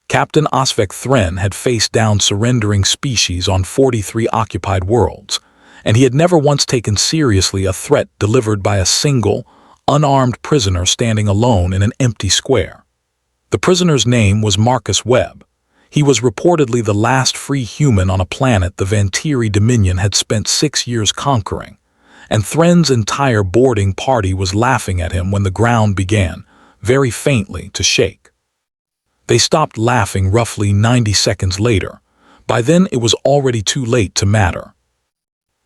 Captain Osvek Thren had faced down surrendering species on 43 occupied worlds, and he had never once taken seriously a threat delivered by a single, unarmed prisoner standing alone in an empty square. The prisoner's name was Marcus Webb. He was reportedly the last free human on a planet the Vantiri Dominion had spent 6 years conquering, and Thren's entire boarding party was laughing at him when the ground began, very faintly, to shake. They stopped laughing roughly 90 seconds later. By then it was already too late to matter.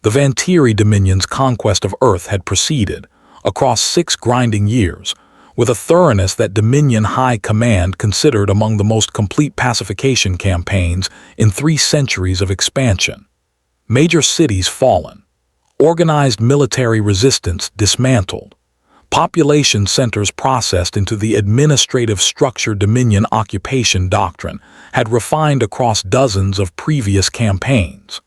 The Vantiri Dominion's conquest of Earth had proceeded, across 6 grinding years, with a thoroughness that Dominion High Command considered among the most complete pacification campaigns in 3 centuries of expansion. Major cities fallen, organized military resistance dismantled, population centers processed into the administrative structure Dominion occupation doctrine had refined across dozens of previous campaigns.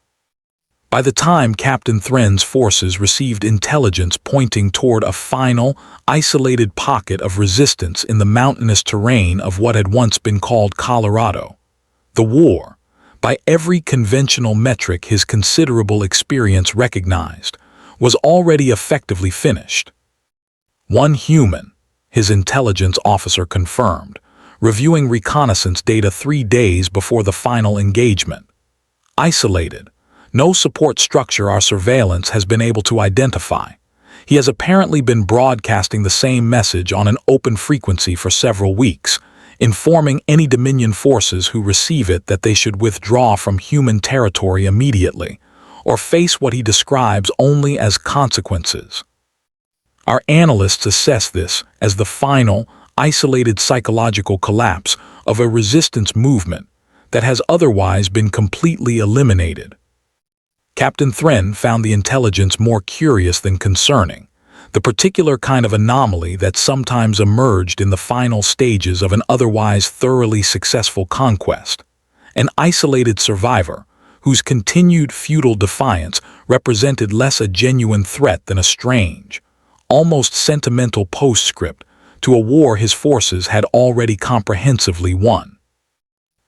By the time Captain Thren's forces received intelligence pointing toward a final, isolated pocket of resistance in the mountainous terrain of what had once been called Colorado, the war, by every conventional metric his considerable experience recognized, was already effectively finished. One human, his intelligence officer confirmed, reviewing reconnaissance data 3 days before the final engagement. Isolated. No support structure our surveillance has been able to identify. He has apparently been broadcasting the same message on an open frequency for several weeks, informing any Dominion forces who receive it that they should withdraw from human territory immediately, or face what he describes only as consequences. Our analysts assess this as the final, isolated psychological collapse of a resistance movement that has otherwise been completely eliminated. Captain Thren found the intelligence more curious than concerning, the particular kind of anomaly that sometimes emerged in the final stages of an otherwise thoroughly successful conquest. An isolated survivor, whose continued futile defiance represented less a genuine threat than a strange, almost sentimental postscript to a war his forces had already comprehensively won.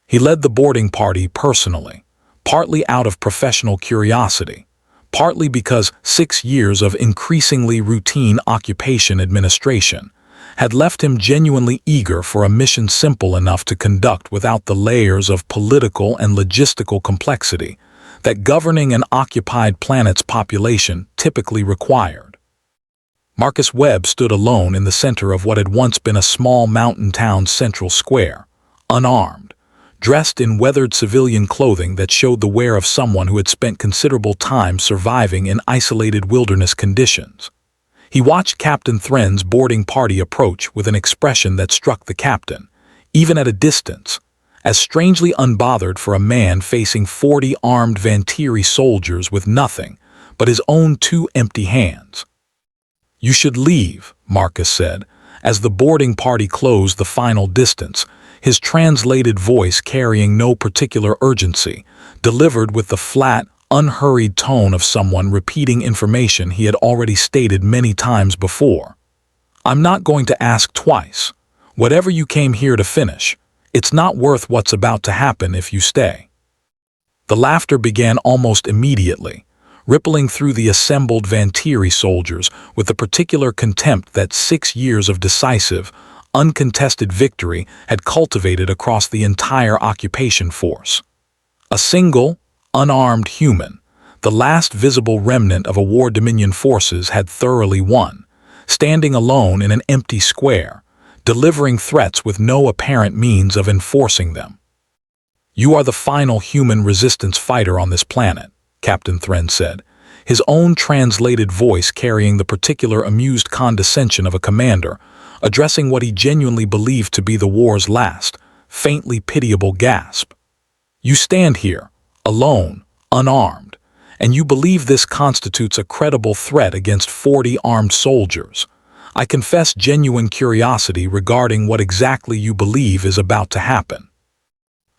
He led the boarding party personally, partly out of professional curiosity, partly because 6 years of increasingly routine occupation administration had left him genuinely eager for a mission simple enough to conduct without the layers of political and logistical complexity that governing an occupied planet's population typically required. Marcus Webb stood alone in the center of what had once been a small mountain town's central square, unarmed, dressed in weathered civilian clothing that showed the wear of someone who had spent considerable time surviving in isolated wilderness conditions. He watched Captain Thren's boarding party approach with an expression that struck the captain, even at a distance, as strangely unbothered for a man facing 40 armed Vantiri soldiers with nothing but his own 2 empty hands. "You should leave," Marcus said, as the boarding party closed the final distance, his translated voice carrying no particular urgency, delivered with the flat, unhurried tone of someone repeating information he had already stated many times before. "I'm not going to ask twice. Whatever you came here to finish, it's not worth what's about to happen if you stay." The laughter began almost immediately, rippling through the assembled Vantiri soldiers with the particular contempt that 6 years of decisive, uncontested victory had cultivated across the entire occupation force. A single, unarmed human, the last visible remnant of a war Dominion forces had thoroughly won, standing alone in an empty square, delivering threats with no apparent means of enforcing them. "You are the final human resistance fighter on this planet," Captain Thren said, his own translated voice carrying the particular amused condescension of a commander, addressing what he genuinely believed to be the war's last, faintly pitiable gasp. "You stand here, alone, unarmed, and you believe this constitutes a credible threat against 40 armed soldiers. I confess genuine curiosity regarding what exactly you believe is about to happen."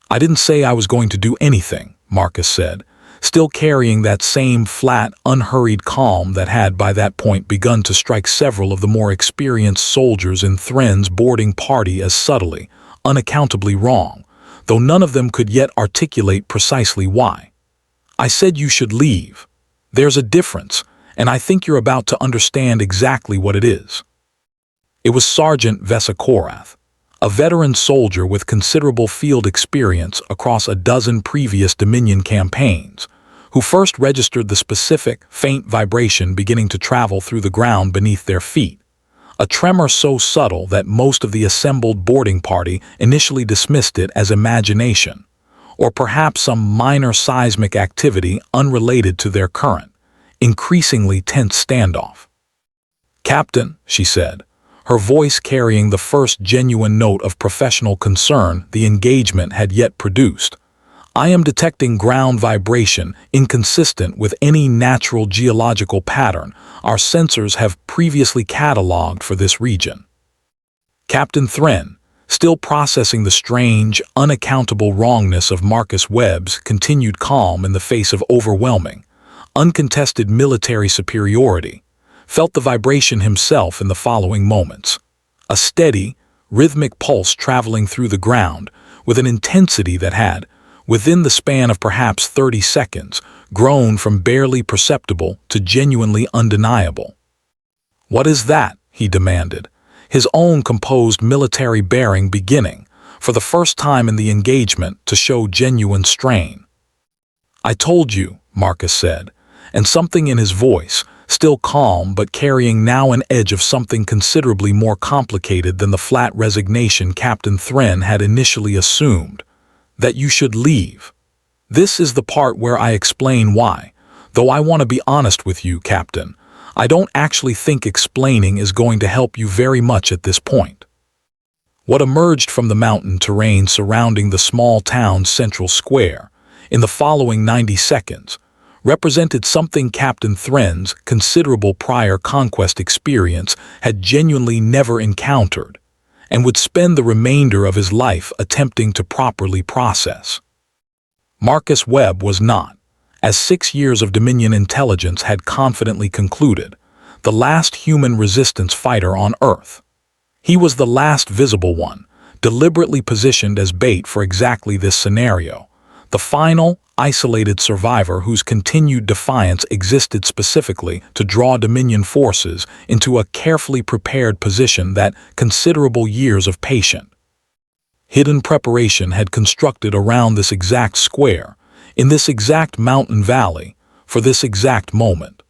"I didn't say I was going to do anything," Marcus said, still carrying that same flat, unhurried calm that had by that point begun to strike several of the more experienced soldiers in Thren's boarding party as subtly, unaccountably wrong, though none of them could yet articulate precisely why. I said you should leave. There's a difference, and I think you're about to understand exactly what it is. It was Sergeant Vesakorath, a veteran soldier with considerable field experience across a dozen previous Dominion campaigns, who first registered the specific, faint vibration beginning to travel through the ground beneath their feet, a tremor so subtle that most of the assembled boarding party initially dismissed it as imagination, or perhaps some minor seismic activity unrelated to their current, increasingly tense standoff. "Captain," she said, her voice carrying the first genuine note of professional concern the engagement had yet produced, "I am detecting ground vibration inconsistent with any natural geological pattern our sensors have previously cataloged for this region." Captain Thren, still processing the strange, unaccountable wrongness of Marcus Webb's continued calm in the face of overwhelming, uncontested military superiority, felt the vibration himself in the following moments. A steady, rhythmic pulse traveling through the ground with an intensity that had, within the span of perhaps 30 seconds, grown from barely perceptible to genuinely undeniable. "What is that?" he demanded, his own composed military bearing beginning, for the first time in the engagement, to show genuine strain. "I told you," Marcus said, and something in his voice, still calm but carrying now an edge of something considerably more complicated than the flat resignation Captain Thren had initially assumed, "that you should leave. This is the part where I explain why, though I want to be honest with you, Captain, I don't actually think explaining is going to help you very much at this point." What emerged from the mountain terrain surrounding the small town's central square, in the following 90 seconds, represented something Captain Thren's considerable prior conquest experience had genuinely never encountered, and would spend the remainder of his life attempting to properly process. Marcus Webb was not, as 6 years of Dominion intelligence had confidently concluded, the last human resistance fighter on Earth. He was the last visible one, deliberately positioned as bait for exactly this scenario, the final, isolated survivor whose continued defiance existed specifically to draw Dominion forces into a carefully prepared position that considerable years of patient, hidden preparation had constructed around this exact square, in this exact mountain valley, for this exact moment.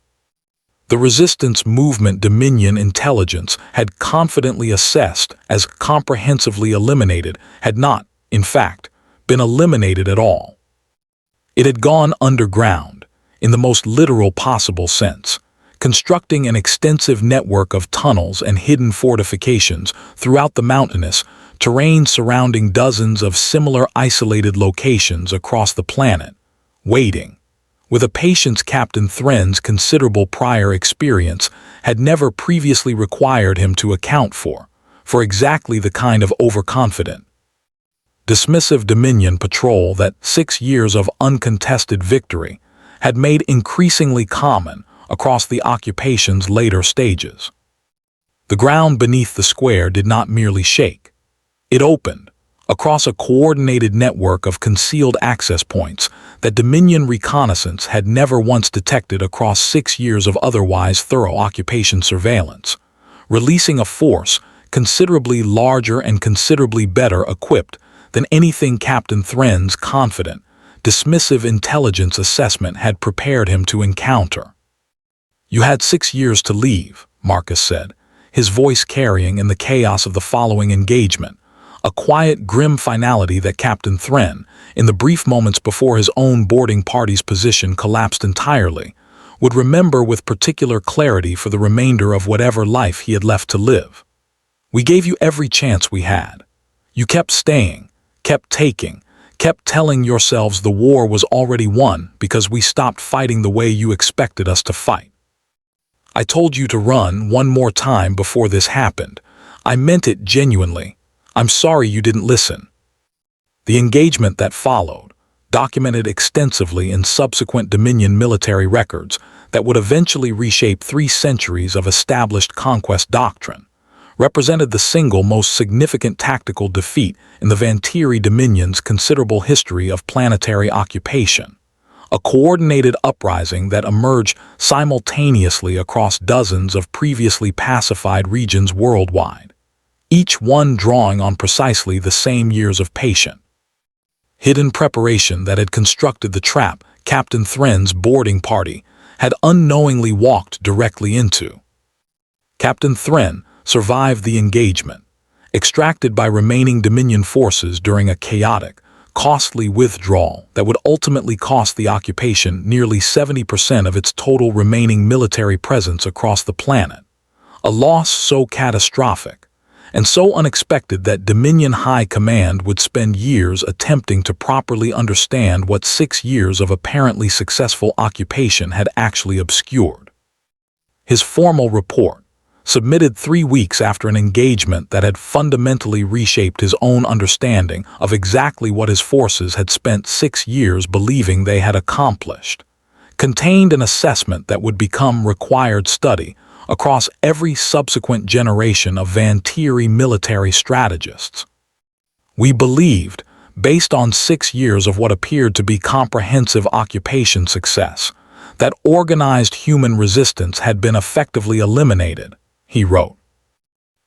The resistance movement Dominion intelligence had confidently assessed as comprehensively eliminated had not, in fact, been eliminated at all. It had gone underground, in the most literal possible sense, constructing an extensive network of tunnels and hidden fortifications throughout the mountainous terrain surrounding dozens of similar isolated locations across the planet, waiting, with a patience Captain Thren's considerable prior experience had never previously required him to account for exactly the kind of overconfident, dismissive Dominion patrol that 6 years of uncontested victory had made increasingly common across the occupation's later stages. The ground beneath the square did not merely shake. It opened, across a coordinated network of concealed access points that Dominion reconnaissance had never once detected across 6 years of otherwise thorough occupation surveillance, releasing a force considerably larger and considerably better equipped than anything Captain Thren's confident, dismissive intelligence assessment had prepared him to encounter. "You had 6 years to leave," Marcus said, his voice carrying in the chaos of the following engagement a quiet, grim finality that Captain Thren, in the brief moments before his own boarding party's position collapsed entirely, would remember with particular clarity for the remainder of whatever life he had left to live. "We gave you every chance we had. You kept staying, kept taking, kept telling yourselves the war was already won because we stopped fighting the way you expected us to fight. I told you to run one more time before this happened. I meant it genuinely. I'm sorry you didn't listen." The engagement that followed, documented extensively in subsequent Dominion military records that would eventually reshape 3 centuries of established conquest doctrine, represented the single most significant tactical defeat in the Vantiri Dominion's considerable history of planetary occupation, a coordinated uprising that emerged simultaneously across dozens of previously pacified regions worldwide, each one drawing on precisely the same years of patient, hidden preparation that had constructed the trap Captain Thren's boarding party had unknowingly walked directly into. Captain Thren survived the engagement, extracted by remaining Dominion forces during a chaotic, costly withdrawal that would ultimately cost the occupation nearly 70% of its total remaining military presence across the planet, a loss so catastrophic and so unexpected that Dominion High Command would spend years attempting to properly understand what 6 years of apparently successful occupation had actually obscured. His formal report, submitted 3 weeks after an engagement that had fundamentally reshaped his own understanding of exactly what his forces had spent 6 years believing they had accomplished, contained an assessment that would become required study across every subsequent generation of Vantiri military strategists. We believed, based on 6 years of what appeared to be comprehensive occupation success, that organized human resistance had been effectively eliminated, he wrote.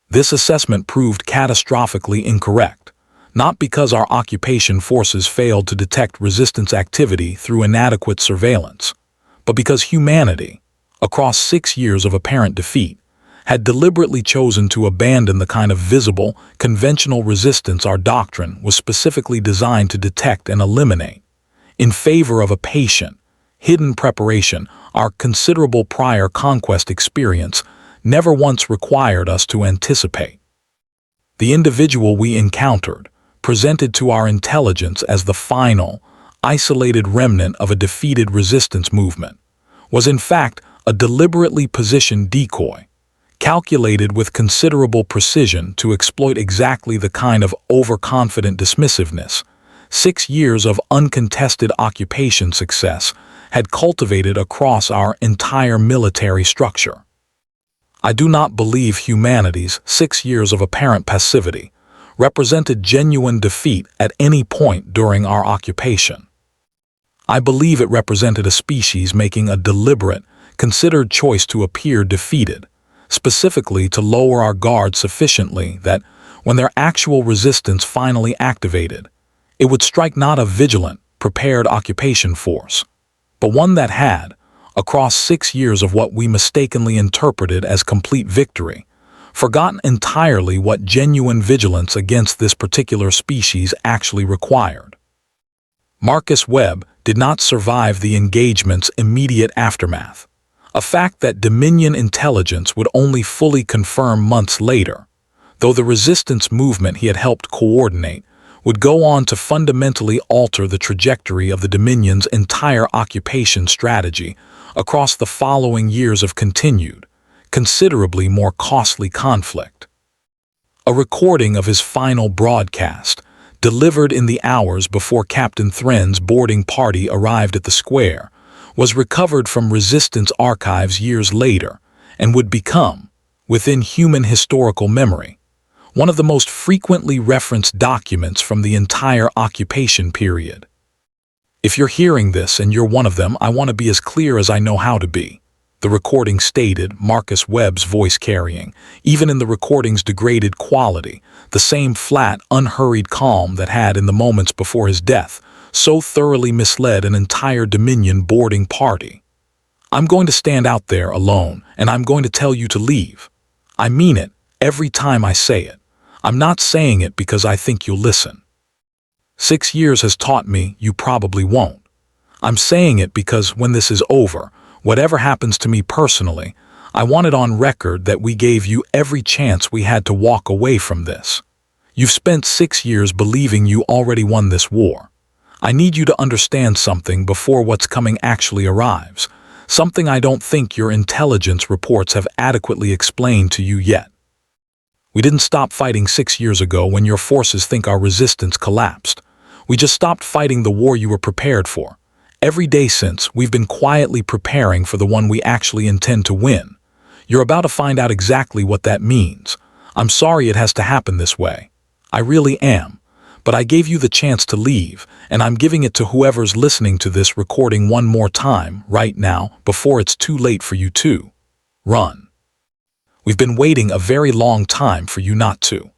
This assessment proved catastrophically incorrect, not because our occupation forces failed to detect resistance activity through inadequate surveillance, but because humanity, across 6 years of apparent defeat, had deliberately chosen to abandon the kind of visible, conventional resistance our doctrine was specifically designed to detect and eliminate, in favor of a patient, hidden preparation our considerable prior conquest experience never once required us to anticipate. The individual we encountered, presented to our intelligence as the final, isolated remnant of a defeated resistance movement, was in fact a deliberately positioned decoy, calculated with considerable precision to exploit exactly the kind of overconfident dismissiveness 6 years of uncontested occupation success had cultivated across our entire military structure. I do not believe humanity's 6 years of apparent passivity represented genuine defeat at any point during our occupation. I believe it represented a species making a deliberate, considered choice to appear defeated, specifically to lower our guard sufficiently that, when their actual resistance finally activated, it would strike not a vigilant, prepared occupation force, but one that had, across 6 years of what we mistakenly interpreted as complete victory, forgotten entirely what genuine vigilance against this particular species actually required. Marcus Webb did not survive the engagement's immediate aftermath, a fact that Dominion intelligence would only fully confirm months later, though the resistance movement he had helped coordinate would go on to fundamentally alter the trajectory of the Dominion's entire occupation strategy across the following years of continued, considerably more costly conflict. A recording of his final broadcast, delivered in the hours before Captain Thren's boarding party arrived at the square, was recovered from resistance archives years later and would become, within human historical memory, one of the most frequently referenced documents from the entire occupation period. If you're hearing this and you're one of them, I want to be as clear as I know how to be, the recording stated, Marcus Webb's voice carrying, even in the recording's degraded quality, the same flat, unhurried calm that had, in the moments before his death, so thoroughly misled an entire Dominion boarding party. I'm going to stand out there alone, and I'm going to tell you to leave. I mean it, every time I say it. I'm not saying it because I think you'll listen. 6 years has taught me you probably won't. I'm saying it because when this is over, whatever happens to me personally, I want it on record that we gave you every chance we had to walk away from this. You've spent 6 years believing you already won this war. I need you to understand something before what's coming actually arrives, something I don't think your intelligence reports have adequately explained to you yet. We didn't stop fighting 6 years ago when your forces think our resistance collapsed. We just stopped fighting the war you were prepared for. Every day since, we've been quietly preparing for the one we actually intend to win. You're about to find out exactly what that means. I'm sorry it has to happen this way. I really am. But I gave you the chance to leave, and I'm giving it to whoever's listening to this recording one more time, right now, before it's too late for you to run. We've been waiting a very long time for you not to.